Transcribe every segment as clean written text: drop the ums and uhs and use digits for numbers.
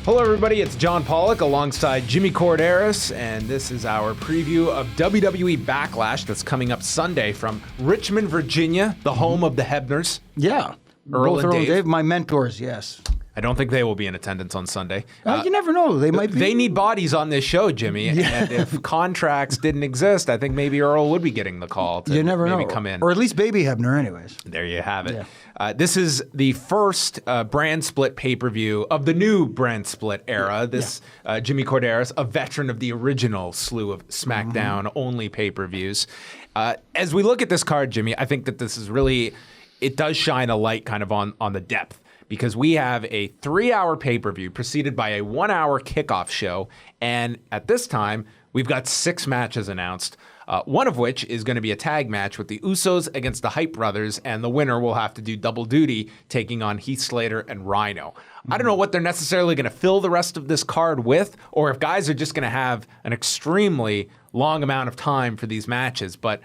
Hello, everybody. It's John Pollock alongside Jimmy Korderas, and this is our preview of WWE Backlash that's coming up Sunday from Richmond, Virginia, the home of the Hebners. Yeah. Earl Both and Earl and Dave. Dave, my mentors, yes. I don't think they will be in attendance on Sunday. You never know. They might be. They need bodies on this show, Jimmy. And if contracts didn't exist, I think maybe Earl would be getting the call to You never maybe know. come in. Or at least Baby Hebner, anyways. There you have it. Yeah. This is the first brand split pay-per-view of the new brand split era. This Jimmy Korderas, a veteran of the original slew of SmackDown-only pay-per-views. As we look at this card, Jimmy, I think that this is really, it does shine a light kind of on the depth. Because we have a 3-hour pay-per-view preceded by a 1-hour kickoff show. And at this time, we've got 6 matches announced, one of which is going to be a tag match with the Usos against the Hype Brothers. And the winner will have to do double duty, taking on Heath, Slater, and Rhyno. I don't know what they're necessarily going to fill the rest of this card with, or if guys are just going to have an extremely long amount of time for these matches. But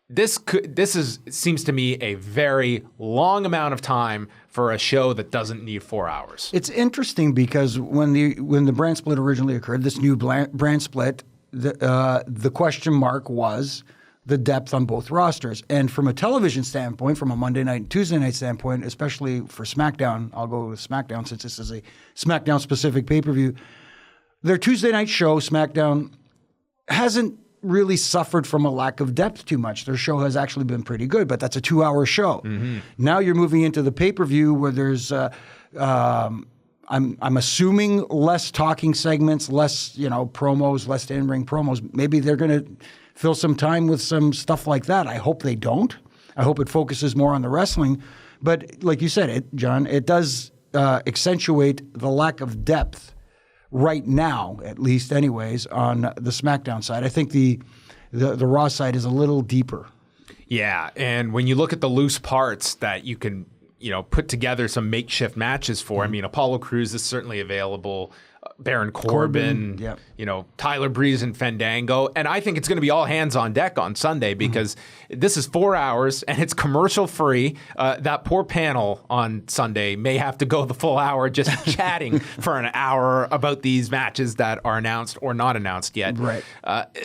this seems to me a very long amount of time for a show that doesn't need 4 hours. It's interesting because when the brand split originally occurred, this new brand split, the question mark was the depth on both rosters. And from a television standpoint, from a Monday night and Tuesday night standpoint, especially for SmackDown, I'll go with SmackDown since this is a SmackDown-specific pay-per-view, their Tuesday night show, SmackDown, hasn't really suffered from a lack of depth too much. Their show has actually been pretty good, but that's a 2-hour show. Mm-hmm. Now you're moving into the pay-per-view where there's, I'm assuming less talking segments, less promos, less in-ring promos. Maybe they're going to fill some time with some stuff like that. I hope they don't. I hope it focuses more on the wrestling. But like you said, John, it does accentuate the lack of depth right now, at least anyways, on the SmackDown side. I think the Raw side is a little deeper. Yeah, and when you look at the loose parts that you can, put together some makeshift matches for, I mean, Apollo Crews is certainly available, Baron Corbin, Tyler Breeze and Fandango. And I think it's going to be all hands on deck on Sunday because this is 4 hours and it's commercial free. That poor panel on Sunday may have to go the full hour just chatting for an hour about these matches that are announced or not announced yet. Right.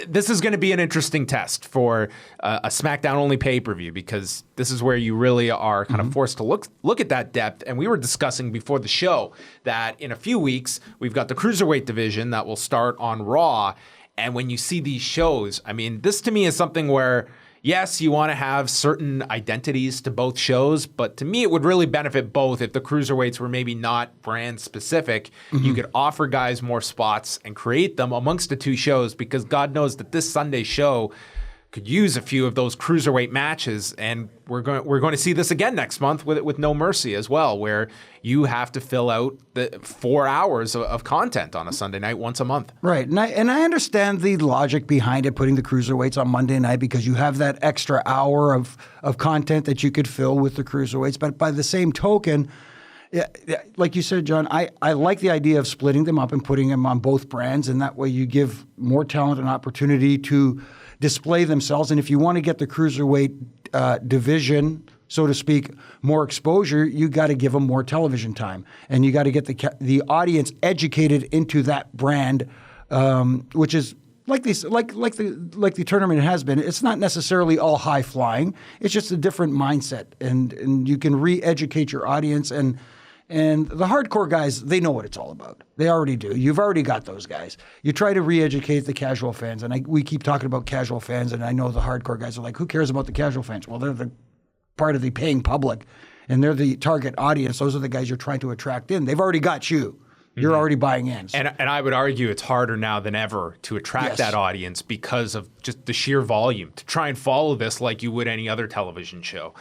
This is going to be an interesting test for a SmackDown only pay-per-view because this is where you really are kind of forced to look at that depth. And we were discussing before the show that in a few weeks, we've got the Cruiserweight division that will start on Raw. And when you see these shows, I mean, this to me is something where, yes, you want to have certain identities to both shows, but to me, it would really benefit both if the Cruiserweights were maybe not brand specific. You could offer guys more spots and create them amongst the two shows because God knows that this Sunday show could use a few of those Cruiserweight matches, and we're going to see this again next month with No Mercy as well, where you have to fill out the 4 hours of content on a Sunday night once a month. Right, and I understand the logic behind it, putting the Cruiserweights on Monday night because you have that extra hour of content that you could fill with the Cruiserweights, but by the same token, yeah, like you said, John, I like the idea of splitting them up and putting them on both brands, and that way you give more talent an opportunity to display themselves. And if you want to get the Cruiserweight division, so to speak, more exposure, you got to give them more television time, and you got to get the audience educated into that brand, which is like the tournament has been. It's not necessarily all high flying. It's just a different mindset, and you can re-educate your audience and the hardcore guys, they know what it's all about. They already do. You've already got those guys. You try to re-educate the casual fans, and we keep talking about casual fans, and I know the hardcore guys are like, who cares about the casual fans? Well, they're the part of the paying public, and they're the target audience. Those are the guys you're trying to attract in. They've already got you. You're already buying in. So. And I would argue it's harder now than ever to attract that audience because of just the sheer volume, to try and follow this like you would any other television show.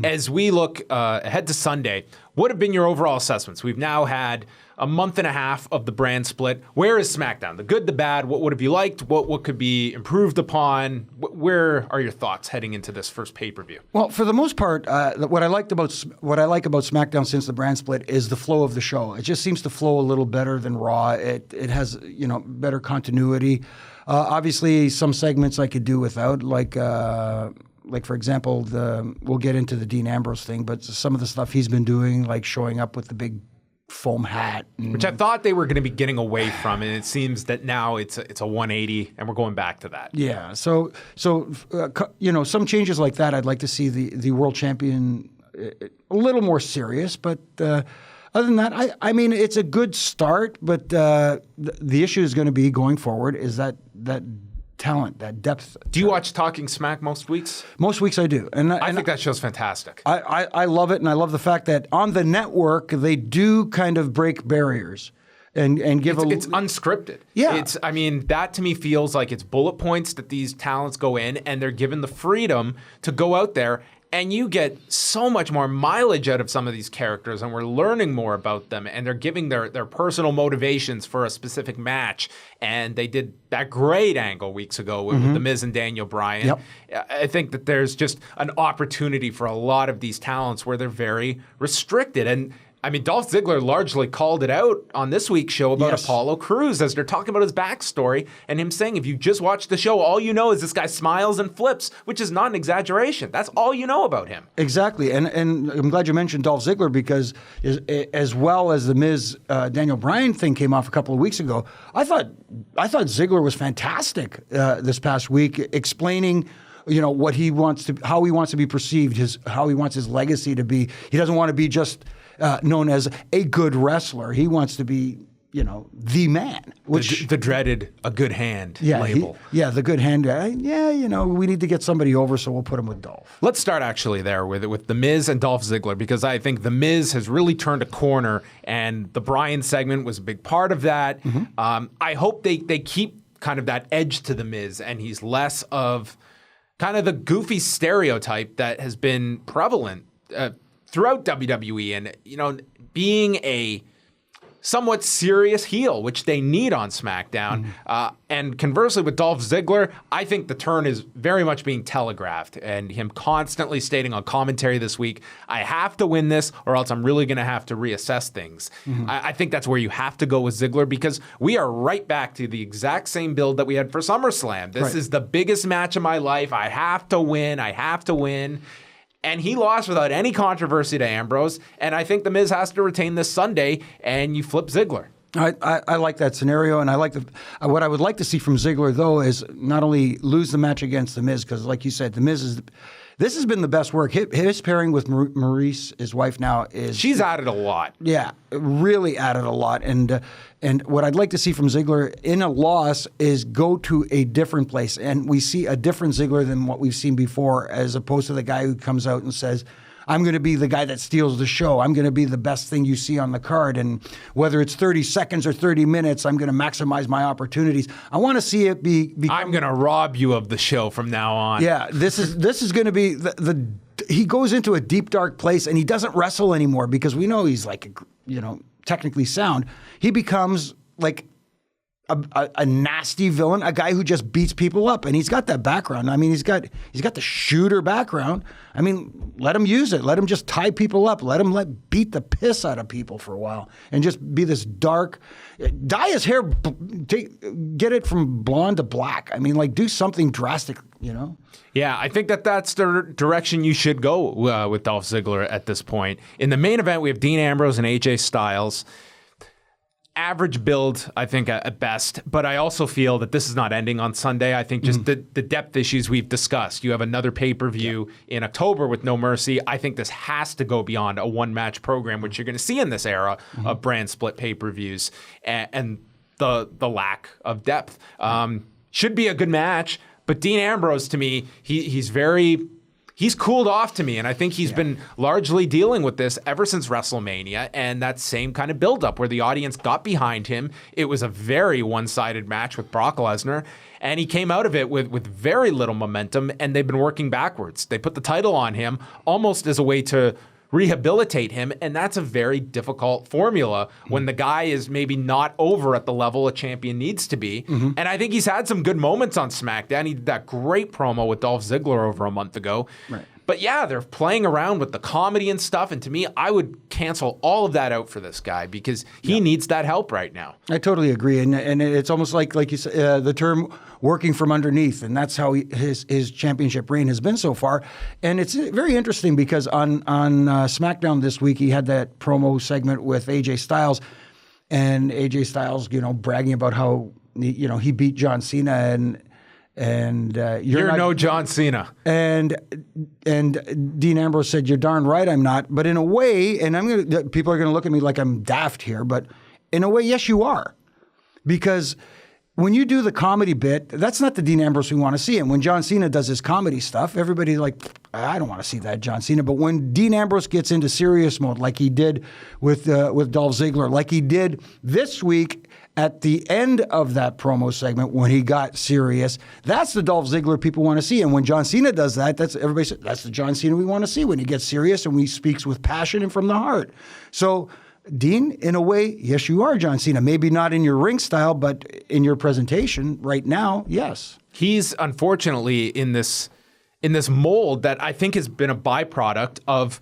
As we look ahead to Sunday, what have been your overall assessments? We've now had a month and a half of the brand split. Where is SmackDown? The good, the bad, what have you liked? What could be improved upon? Where are your thoughts heading into this first pay-per-view? Well, for the most part, what I like about SmackDown since the brand split is the flow of the show. It just seems to flow a little better than Raw. It has better continuity. Obviously, some segments I could do without, like for example, we'll get into the Dean Ambrose thing, but some of the stuff he's been doing, like showing up with the big foam hat. Which I thought they were going to be getting away from, and it seems that now it's a 180, and we're going back to that. Yeah. So some changes like that, I'd like to see the world champion a little more serious. But other than that, I mean, it's a good start. But the issue is going to be going forward is that talent, that depth. Do you watch Talking Smack most weeks? Most weeks I do. And I think that show's fantastic. I love it, and I love the fact that on the network, they do kind of break barriers and give it's unscripted. Yeah. I mean, that to me feels like it's bullet points that these talents go in, and they're given the freedom to go out there. And you get so much more mileage out of some of these characters, and we're learning more about them, and they're giving their personal motivations for a specific match. And they did that great angle weeks ago with The Miz and Daniel Bryan. Yep. I think that there's just an opportunity for a lot of these talents where they're very restricted. And I mean, Dolph Ziggler largely called it out on this week's show about Apollo Crews as they're talking about his backstory and him saying, if you just watch the show, all you know is this guy smiles and flips, which is not an exaggeration. That's all you know about him. Exactly. And I'm glad you mentioned Dolph Ziggler because as well as the Miz Daniel Bryan thing came off a couple of weeks ago, I thought Ziggler was fantastic this past week explaining what he wants to, how he wants to be perceived, how he wants his legacy to be. He doesn't want to be just known as a good wrestler. He wants to be, the man. Which the dreaded a good hand label. The good hand guy. We need to get somebody over, so we'll put him with Dolph. Let's start actually there with The Miz and Dolph Ziggler, because I think The Miz has really turned a corner, and the Bryan segment was a big part of that. I hope they keep kind of that edge to The Miz, and he's less of kind of the goofy stereotype that has been prevalent throughout WWE, and being a somewhat serious heel, which they need on SmackDown. And conversely with Dolph Ziggler, I think the turn is very much being telegraphed, and him constantly stating on commentary this week, I have to win this or else I'm really going to have to reassess things. I think that's where you have to go with Ziggler, because we are right back to the exact same build that we had for SummerSlam. This is the biggest match of my life. I have to win. I have to win. And he lost without any controversy to Ambrose. And I think The Miz has to retain this Sunday, and you flip Ziggler. I like that scenario, and I like what I would like to see from Ziggler, though, is not only lose the match against The Miz, because like you said, The Miz this has been the best work. His pairing with Maurice, his wife now, she's added a lot. Yeah, really added a lot. And what I'd like to see from Ziggler in a loss is go to a different place, and we see a different Ziggler than what we've seen before, as opposed to the guy who comes out and says, I'm going to be the guy that steals the show. I'm going to be the best thing you see on the card. And whether it's 30 seconds or 30 minutes, I'm going to maximize my opportunities. I want to see it become... I'm going to rob you of the show from now on. Yeah, this is going to be he goes into a deep, dark place, and he doesn't wrestle anymore because we know he's like, technically sound. He becomes like a nasty villain, a guy who just beats people up, and he's got that background. I mean, he's got the shooter background. I mean, let him use it. Let him just tie people up. Let him beat the piss out of people for a while, and just be this dark. Dye his hair, get it from blonde to black. I mean, do something drastic. Yeah, I think that's the direction you should go with Dolph Ziggler at this point. In the main event, we have Dean Ambrose and AJ Styles. Average build, I think, at best. But I also feel that this is not ending on Sunday. I think just the depth issues we've discussed. You have another pay-per-view in October with No Mercy. I think this has to go beyond a one-match program, which you're going to see in this era of brand split pay-per-views, and the lack of depth. Should be a good match, but Dean Ambrose, to me, he's cooled off to me, and I think he's been largely dealing with this ever since WrestleMania, and that same kind of build-up where the audience got behind him. It was a very one-sided match with Brock Lesnar, and he came out of it with very little momentum, and they've been working backwards. They put the title on him almost as a way to rehabilitate him, and that's a very difficult formula when the guy is maybe not over at the level a champion needs to be. And I think he's had some good moments on SmackDown. He did that great promo with Dolph Ziggler over a month ago. But yeah, they're playing around with the comedy and stuff. And to me, I would cancel all of that out for this guy because he needs that help right now. I totally agree. And it's almost like you said, the term working from underneath. And that's how his championship reign has been so far. And it's very interesting because on SmackDown this week, he had that promo segment with AJ Styles. And AJ Styles, bragging about how, he beat John Cena and you're no John Cena. And Dean Ambrose said, "You're darn right, I'm not." But in a way, and people are gonna look at me like I'm daft here, but in a way, yes, you are, because when you do the comedy bit, that's not the Dean Ambrose we want to see. And when John Cena does his comedy stuff, everybody's like, I don't want to see that John Cena. But when Dean Ambrose gets into serious mode, like he did with Dolph Ziggler, like he did this week at the end of that promo segment when he got serious, that's the Dolph Ziggler people want to see. And when John Cena does that, everybody says, that's the John Cena we want to see when he gets serious and when he speaks with passion and from the heart. So Dean, in a way, yes, you are John Cena. Maybe not in your ring style, but in your presentation right now, yes. He's unfortunately in this mold that I think has been a byproduct of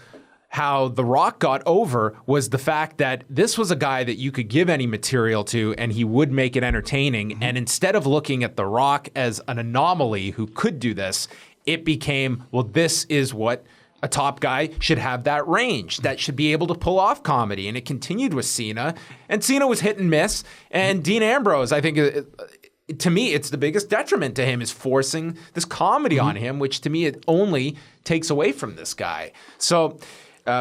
how The Rock got over was the fact that this was a guy that you could give any material to and he would make it entertaining. Mm-hmm. And instead of looking at The Rock as an anomaly who could do this, it became, well, this is what a top guy should have, that range, that should be able to pull off comedy. And it continued with Cena. And Cena was hit and miss. And Dean Ambrose, I think, to me, it's the biggest detriment to him is forcing this comedy on him, which to me, it only takes away from this guy. So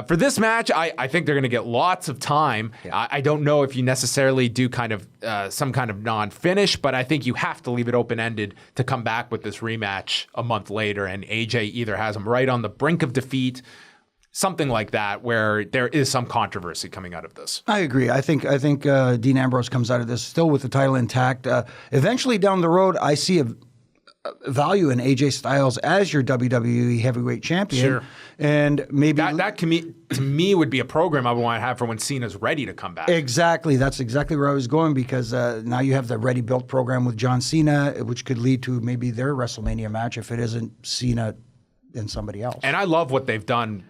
for this match, I think they're going to get lots of time. Yeah. I don't know if you necessarily do kind of some kind of non-finish, but I think you have to leave it open-ended to come back with this rematch a month later, and AJ either has him right on the brink of defeat, something like that, where there is some controversy coming out of this. I agree. I think Dean Ambrose comes out of this still with the title intact. Eventually down the road, I see a value in AJ Styles as your WWE heavyweight champion. Sure. And maybe that to me would be a program I would want to have for when Cena's ready to come back. Exactly. That's exactly where I was going, because now you have the ready built program with John Cena, which could lead to maybe their WrestleMania match if it isn't Cena and somebody else. And I love what they've done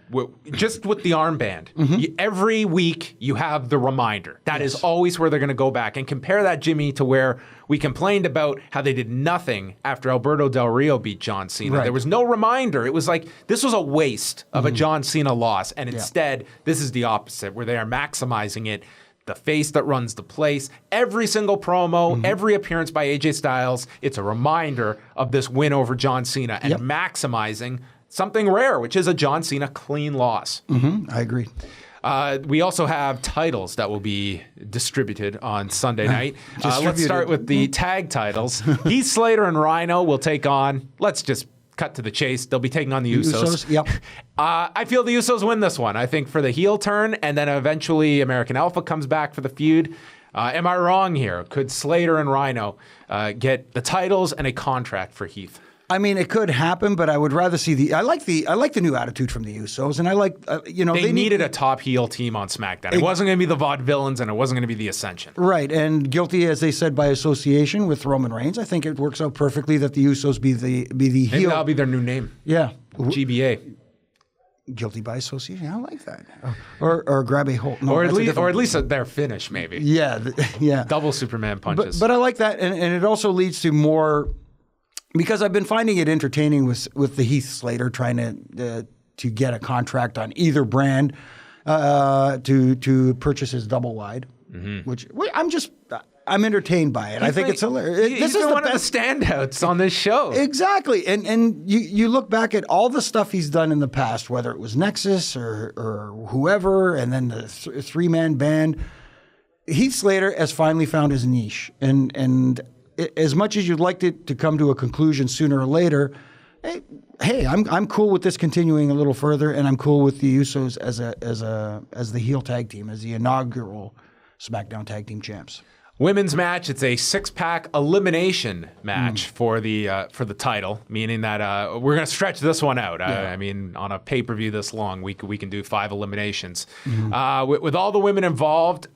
just with the armband. Mm-hmm. Every week you have the reminder. That is always where they're going to go back. And compare that, Jimmy, to where we complained about how they did nothing after Alberto Del Rio beat John Cena. Right. There was no reminder. It was like this was a waste of a John Cena loss. And instead, this is the opposite, where they are maximizing it. The face that runs the place, every single promo, every appearance by AJ Styles, it's a reminder of this win over John Cena and maximizing something rare, which is a John Cena clean loss. Mm-hmm. I agree. We also have titles that will be distributed on Sunday night. Let's start with the tag titles. Heath, Slater, and Rhyno will take on, let's just cut to the chase, they'll be taking on the Usos. Yep. I feel the Usos win this one. I think for the heel turn, and then eventually American Alpha comes back for the feud. Am I wrong here? Could Slater and Rhyno get the titles and a contract for Heath? I mean, it could happen, but I would rather see I like the new attitude from the Usos, and I like they needed a top heel team on SmackDown. It wasn't going to be the Vaudevillains, and it wasn't going to be the Ascension. Right, and guilty as they said by association with Roman Reigns. I think it works out perfectly that the Usos be the heel. Maybe that'll be their new name. Yeah, GBA. Guilty by association. I like that. Or grab a hold. No, or at least their finish, maybe. Yeah. Double Superman punches. But I like that, and it also leads to more. Because I've been finding it entertaining with the Heath Slater trying to get a contract on either brand to purchase his double wide, which I'm entertained by it. I think it's hilarious. This is one of the standouts on this show. Exactly, and you look back at all the stuff he's done in the past, whether it was Nexus or whoever, and then the three-man band. Heath Slater has finally found his niche, and as much as you'd like it to come to a conclusion sooner or later, hey, I'm cool with this continuing a little further, and I'm cool with the Usos as the heel tag team, as the inaugural SmackDown tag team champs. Women's match, it's a 6-pack elimination match for the title, meaning that we're going to stretch this one out. I mean, on a pay-per-view this long, we can do 5 eliminations. With all the women involved,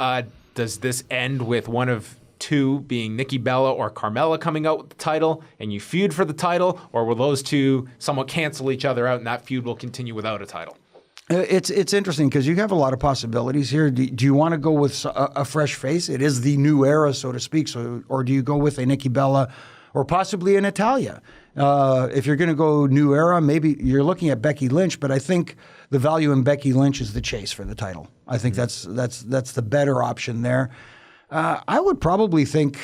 does this end with one of two being Nikki Bella or Carmella coming out with the title and you feud for the title, or will those two somewhat cancel each other out and that feud will continue without a title? It's interesting because you have a lot of possibilities here. Do you want to go with a fresh face? It is the new era, so to speak. Or do you go with a Nikki Bella or possibly a Natalya? If you're going to go new era, maybe you're looking at Becky Lynch, but I think the value in Becky Lynch is the chase for the title. I think that's the better option there. I would probably think,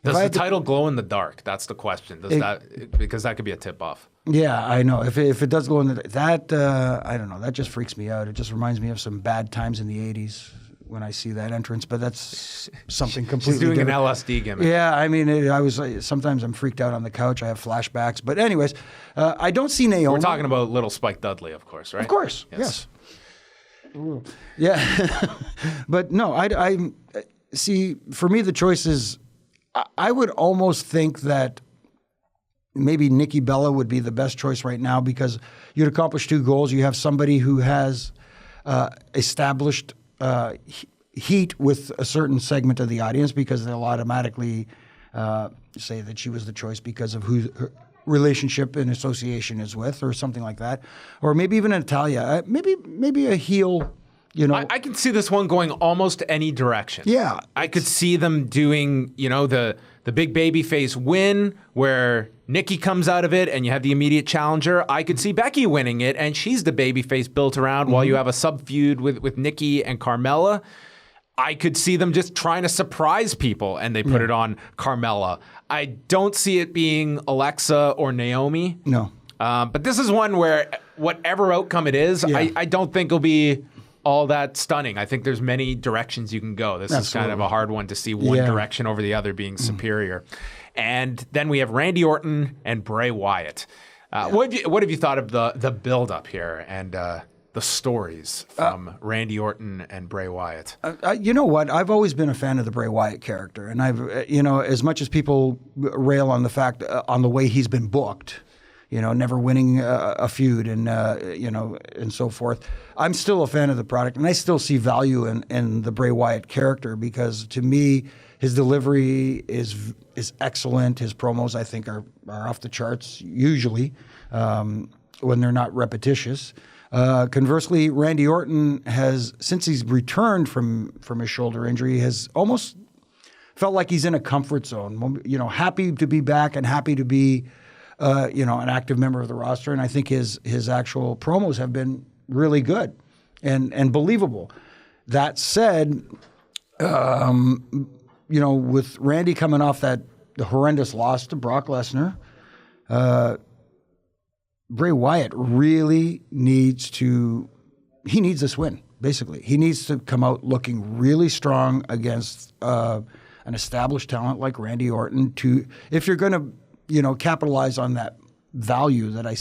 Does the title glow in the dark? That's the question. Because that could be a tip-off. Yeah, I know. If it does go in that, I don't know. That just freaks me out. It just reminds me of some bad times in the 80s when I see that entrance, but that's something completely She's doing different. an LSD gimmick. Yeah, I mean, sometimes I'm freaked out on the couch. I have flashbacks. But anyways, I don't see Naomi. We're talking about little Spike Dudley, of course, right? Of course, yes. Yeah. But no, I see, for me, the choice is, I would almost think that maybe Nikki Bella would be the best choice right now because you'd accomplish two goals. You have somebody who has established heat with a certain segment of the audience because they'll automatically say that she was the choice because of who her relationship and association is with or something like that. Or maybe even Natalya. Maybe a heel. You know, I can see this one going almost any direction. Yeah. I could see them doing, the big baby face win where Nikki comes out of it and you have the immediate challenger. I could see Becky winning it and she's the baby face built around while you have a sub feud with Nikki and Carmella. I could see them just trying to surprise people and they put it on Carmella. I don't see it being Alexa or Naomi. No. But this is one where whatever outcome it is, I don't think it'll be all that stunning. I think there's many directions you can go. This is kind of a hard one to see one direction over the other being superior. And then we have Randy Orton and Bray Wyatt. What have you thought of the build-up here and the stories from Randy Orton and Bray Wyatt? You know what? I've always been a fan of the Bray Wyatt character. And I've, as much as people rail on the fact, on the way he's been booked, never winning a feud and, and so forth. I'm still a fan of the product, and I still see value in the Bray Wyatt character because, to me, his delivery is excellent. His promos, I think, are off the charts, usually, when they're not repetitious. Conversely, Randy Orton has, since he's returned from his shoulder injury, has almost felt like he's in a comfort zone, happy to be back and happy to be an active member of the roster, and I think his actual promos have been really good and believable. That said, with Randy coming off the horrendous loss to Brock Lesnar, Bray Wyatt really needs this win, basically. He needs to come out looking really strong against an established talent like Randy Orton if you're going to capitalize on that value that I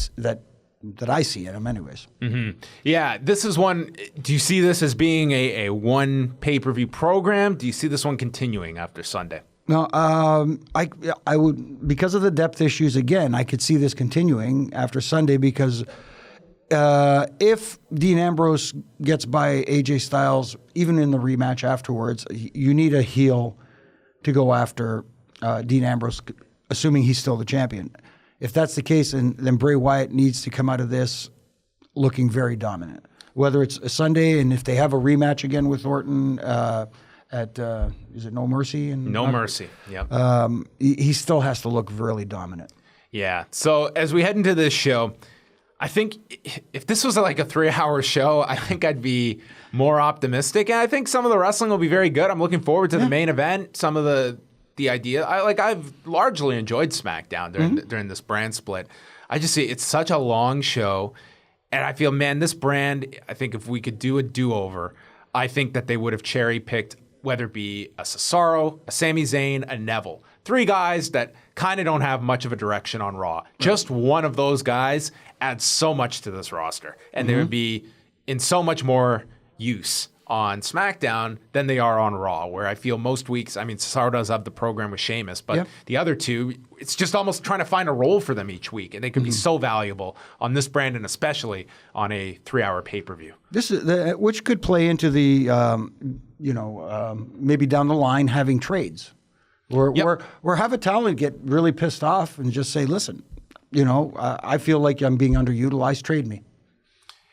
see in him anyways. Mm-hmm. Yeah, this is one, do you see this as being a one pay-per-view program? Do you see this one continuing after Sunday? No, I would, because of the depth issues, again, I could see this continuing after Sunday because if Dean Ambrose gets by AJ Styles, even in the rematch afterwards, you need a heel to go after Dean Ambrose, assuming he's still the champion. If that's the case, then Bray Wyatt needs to come out of this looking very dominant. Whether it's a Sunday, and if they have a rematch again with Orton at is it No Mercy? No Mercy, yeah. He still has to look really dominant. Yeah. So as we head into this show, I think if this was like a 3-hour show, I think I'd be more optimistic, and I think some of the wrestling will be very good. I'm looking forward to the main event. Some of the idea. I've largely enjoyed SmackDown during this brand split. I just see it's such a long show, and I feel, man, this brand, I think if we could do a do-over, I think that they would have cherry-picked, whether it be a Cesaro, a Sami Zayn, a Neville. 3 guys that kind of don't have much of a direction on Raw. Just one of those guys adds so much to this roster, and they would be in so much more use on SmackDown than they are on Raw, where I feel most weeks, I mean, Cesaro does have the program with Sheamus, but the other two, it's just almost trying to find a role for them each week, and they can be so valuable on this brand and especially on a 3-hour pay-per-view. This is which could play into the, maybe down the line having trades, or have a talent get really pissed off and just say, listen, I feel like I'm being underutilized, trade me.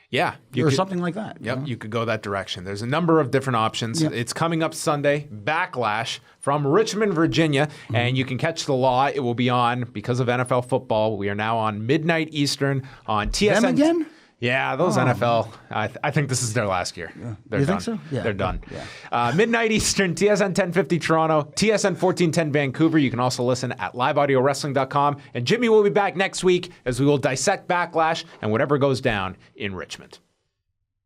Yeah. Or something like that. Yep, you could go that direction. There's a number of different options. Yep. It's coming up Sunday, Backlash from Richmond, Virginia, and you can catch the Law. It will be on, because of NFL football, we are now on midnight Eastern on TSN. Them again? Yeah, those NFL, I think this is their last year. Yeah. They're you done. think so? Yeah. They're done. Yeah. Midnight Eastern, TSN 1050 Toronto, TSN 1410 Vancouver. You can also listen at liveaudiowrestling.com. And Jimmy will be back next week as we will dissect Backlash and whatever goes down in Richmond.